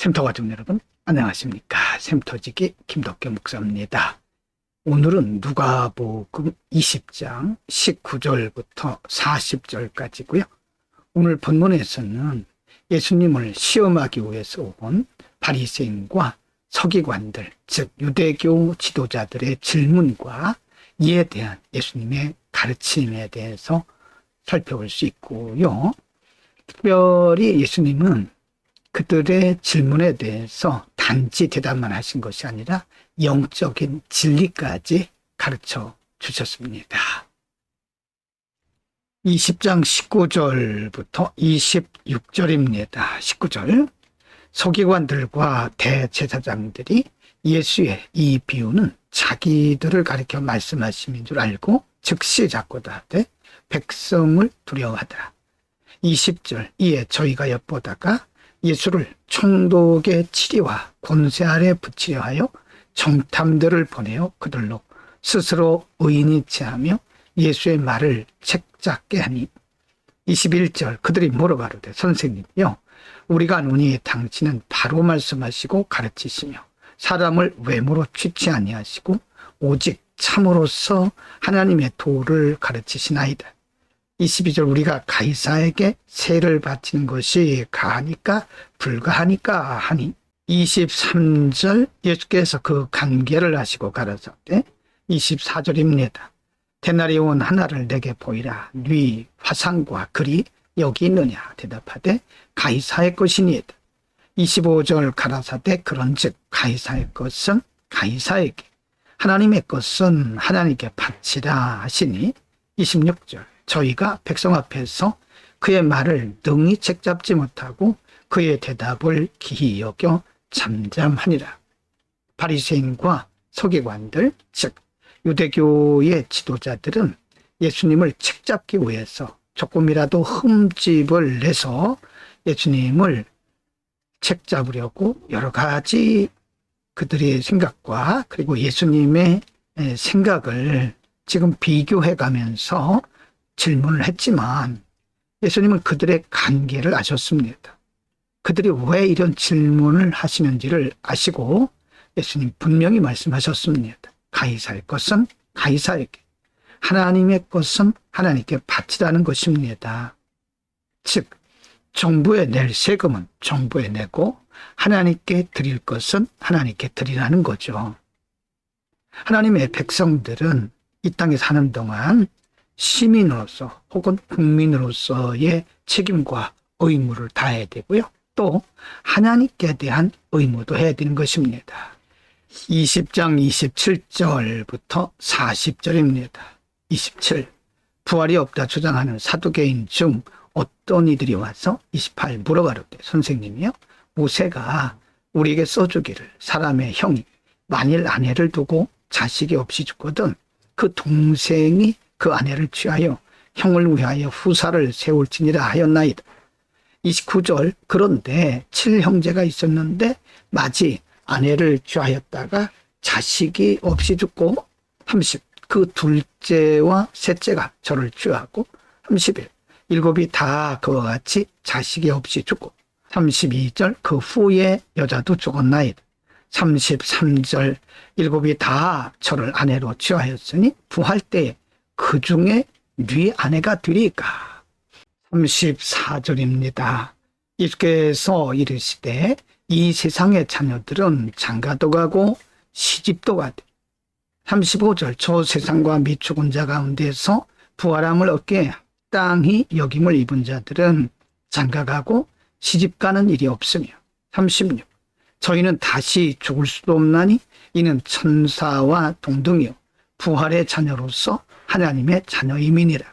샘터 가족 여러분, 안녕하십니까? 샘터지기 김덕규 목사입니다. 오늘은 누가복음 20장 19절부터 40절까지고요. 오늘 본문에서는 예수님을 시험하기 위해서 온 바리새인과 서기관들, 즉 유대교 지도자들의 질문과 이에 대한 예수님의 가르침에 대해서 살펴볼 수 있고요. 특별히 예수님은 그들의 질문에 대해서 단지 대답만 하신 것이 아니라 영적인 진리까지 가르쳐 주셨습니다. 20장 19절부터 26절입니다. 19절. 서기관들과 대제사장들이 예수의 이 비유는 자기들을 가리켜 말씀하심인 줄 알고 즉시 잡고다 하되 백성을 두려워하더라. 20절. 이에 저희가 엿보다가 예수를 총독의 치리와 권세 아래 붙이려 하여 정탐들을 보내어 그들로 스스로 의인이 체하며 예수의 말을 책잡게 하니. 21절. 그들이 물어가로되 선생님이요, 우리가 아노니 당신은 바로 말씀하시고 가르치시며 사람을 외모로 취치 아니하시고 오직 참으로서 하나님의 도를 가르치시나이다. 22절. 우리가 가이사에게 세를 바치는 것이 가하니까 불가하니까 하니. 23절. 예수께서 그 간계를 하시고 가라사대. 24절입니다. 데나리온 하나를 내게 보이라. 네 화상과 글이 여기 있느냐 대답하되 가이사의 것이니이다. 25절. 가라사대 그런즉 가이사의 것은 가이사에게, 하나님의 것은 하나님께 바치라 하시니. 26절. 저희가 백성 앞에서 그의 말을 능히 책잡지 못하고 그의 대답을 기이 여겨 잠잠하니라. 바리새인과 서기관들, 즉 유대교의 지도자들은 예수님을 책잡기 위해서 조금이라도 흠집을 내서 예수님을 책잡으려고 여러 가지 그들의 생각과 그리고 예수님의 생각을 지금 비교해 가면서 질문을 했지만 예수님은 그들의 관계를 아셨습니다. 그들이 왜 이런 질문을 하시는지를 아시고 예수님 분명히 말씀하셨습니다. 가이사의 것은 가이사에게, 하나님의 것은 하나님께 바치라는 것입니다. 즉 정부에 낼 세금은 정부에 내고 하나님께 드릴 것은 하나님께 드리라는 거죠. 하나님의 백성들은 이 땅에 사는 동안 시민으로서 혹은 국민으로서의 책임과 의무를 다해야 되고요. 또 하나님께 대한 의무도 해야 되는 것입니다. 20장 27절부터 40절입니다. 27. 부활이 없다 주장하는 사두개인 중 어떤 이들이 와서 28 물어가로되 선생님이요, 모세가 우리에게 써주기를 사람의 형이 만일 아내를 두고 자식이 없이 죽거든 그 동생이 그 아내를 취하여 형을 위하여 후사를 세울지니라 하였나이다. 29절. 그런데 7형제가 있었는데 마지 아내를 취하였다가 자식이 없이 죽고 30. 그 둘째와 셋째가 저를 취하고 31. 일곱이 다 그와 같이 자식이 없이 죽고 32절. 그 후에 여자도 죽었나이다. 33절. 일곱이 다 저를 아내로 취하였으니 부활 때에 그 중에 네 아내가 되리까. 34절입니다. 예수께서 이르시되 이 세상의 자녀들은 장가도 가고 시집도 가되. 35절. 저 세상과 미 죽은 자 가운데서 부활함을 얻게 땅이 여김을 입은 자들은 장가가고 시집가는 일이 없으며. 36. 저희는 다시 죽을 수도 없나니 이는 천사와 동등이요 부활의 자녀로서 하나님의 자녀임이니라.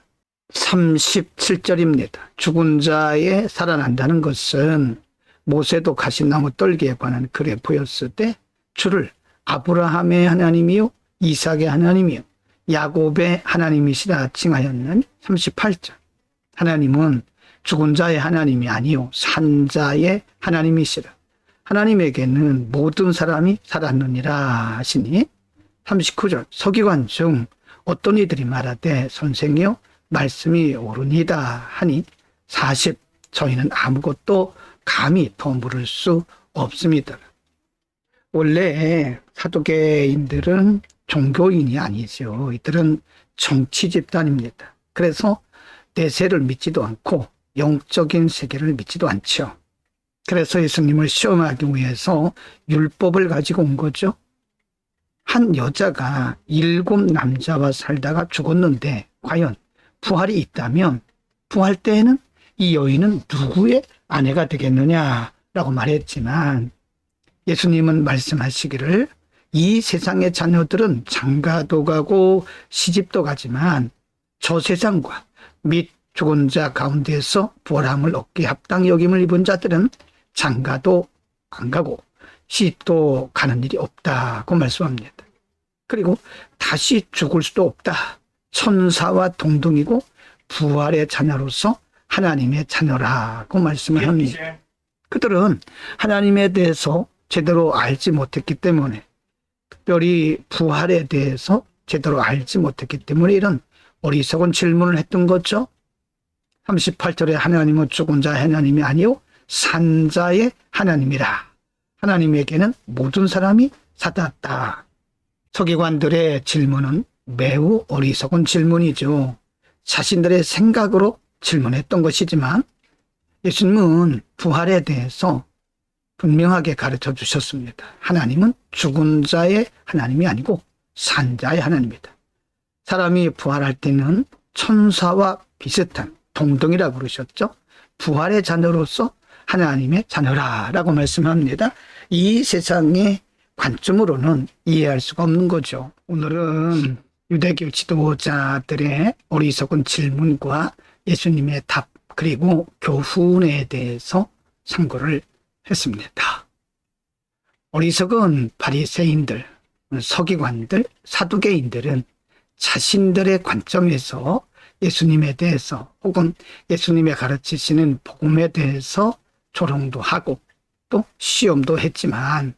37절입니다. 죽은 자에 살아난다는 것은 모세도 가시나무 떨기에 관한 글에 보였을 때 주를 아브라함의 하나님이요 이삭의 하나님이요 야곱의 하나님이시라 칭하였느니. 38절. 하나님은 죽은 자의 하나님이 아니요 산 자의 하나님이시라. 하나님에게는 모든 사람이 살았느니라 하시니. 39절. 서기관 중 어떤 이들이 말하되 선생이여 말씀이 옳으니다 하니. 40. 저희는 아무것도 감히 더 물을 수 없습니다. 원래 사두개인들은 종교인이 아니죠. 이들은 정치 집단입니다. 그래서 내세를 믿지도 않고 영적인 세계를 믿지도 않죠. 그래서 예수님을 시험하기 위해서 율법을 가지고 온 거죠. 한 여자가 7 남자와 살다가 죽었는데 과연 부활이 있다면 부활 때에는 이 여인은 누구의 아내가 되겠느냐라고 말했지만 예수님은 말씀하시기를 이 세상의 자녀들은 장가도 가고 시집도 가지만 저 세상과 및 죽은 자 가운데서 부활함을 얻기에 합당 여김을 입은 자들은 장가도 안 가고 시집도 가는 일이 없다고 말씀합니다. 그리고 다시 죽을 수도 없다. 천사와 동등이고 부활의 자녀로서 하나님의 자녀라고 말씀을 합니다. 그들은 하나님에 대해서 제대로 알지 못했기 때문에, 특별히 부활에 대해서 제대로 알지 못했기 때문에 이런 어리석은 질문을 했던 거죠. 38절에 하나님은 죽은 자의 하나님이 아니요 산 자의 하나님이라. 하나님에게는 모든 사람이 살았다. 서기관들의 질문은 매우 어리석은 질문이죠. 자신들의 생각으로 질문했던 것이지만 예수님은 부활에 대해서 분명하게 가르쳐 주셨습니다. 하나님은 죽은 자의 하나님이 아니고 산 자의 하나님이다. 사람이 부활할 때는 천사와 비슷한 동등이라고 그러셨죠. 부활의 자녀로서 하나님의 자녀라라고 말씀합니다. 이 세상의 관점으로는 이해할 수가 없는 거죠. 오늘은 유대교 지도자들의 어리석은 질문과 예수님의 답 그리고 교훈에 대해서 상고를 했습니다. 어리석은 바리새인들, 서기관들, 사두개인들은 자신들의 관점에서 예수님에 대해서 혹은 예수님의 가르치시는 복음에 대해서 조롱도 하고 또 시험도 했지만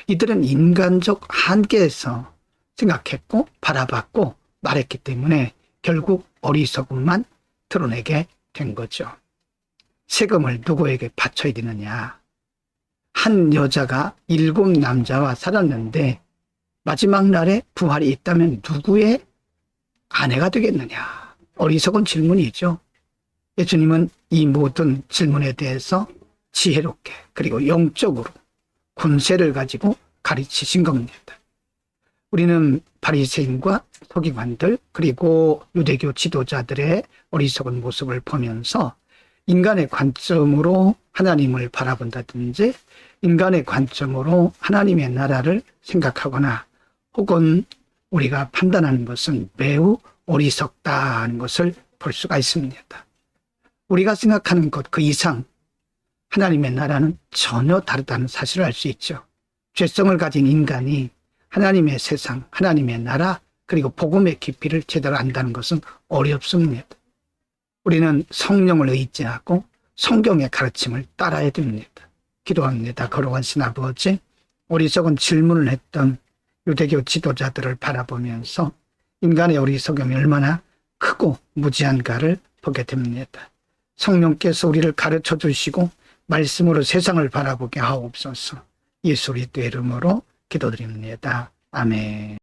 이들은 인간적 한계에서 생각했고 바라봤고 말했기 때문에 결국 어리석음만 드러내게 된 거죠. 세금을 누구에게 바쳐야 되느냐. 한 여자가 7 남자와 살았는데 마지막 날에 부활이 있다면 누구의 아내가 되겠느냐. 어리석은 질문이죠. 예수님은 이 모든 질문에 대해서 지혜롭게 그리고 영적으로 권세를 가지고 가르치신 겁니다. 우리는 바리새인과 서기관들 그리고 유대교 지도자들의 어리석은 모습을 보면서 인간의 관점으로 하나님을 바라본다든지 인간의 관점으로 하나님의 나라를 생각하거나 혹은 우리가 판단하는 것은 매우 어리석다는 것을 볼 수가 있습니다. 우리가 생각하는 것 그 이상 하나님의 나라는 전혀 다르다는 사실을 알 수 있죠. 죄성을 가진 인간이 하나님의 세상, 하나님의 나라 그리고 복음의 깊이를 제대로 안다는 것은 어렵습니다. 우리는 성령을 의지하고 성경의 가르침을 따라야 됩니다. 기도합니다. 거룩하신 아버지, 어리석은 질문을 했던 유대교 지도자들을 바라보면서 인간의 어리석음이 얼마나 크고 무지한가를 보게 됩니다. 성령께서 우리를 가르쳐 주시고 말씀으로 세상을 바라보게 하옵소서. 예수 그리스도의 이름으로 기도드립니다. 아멘.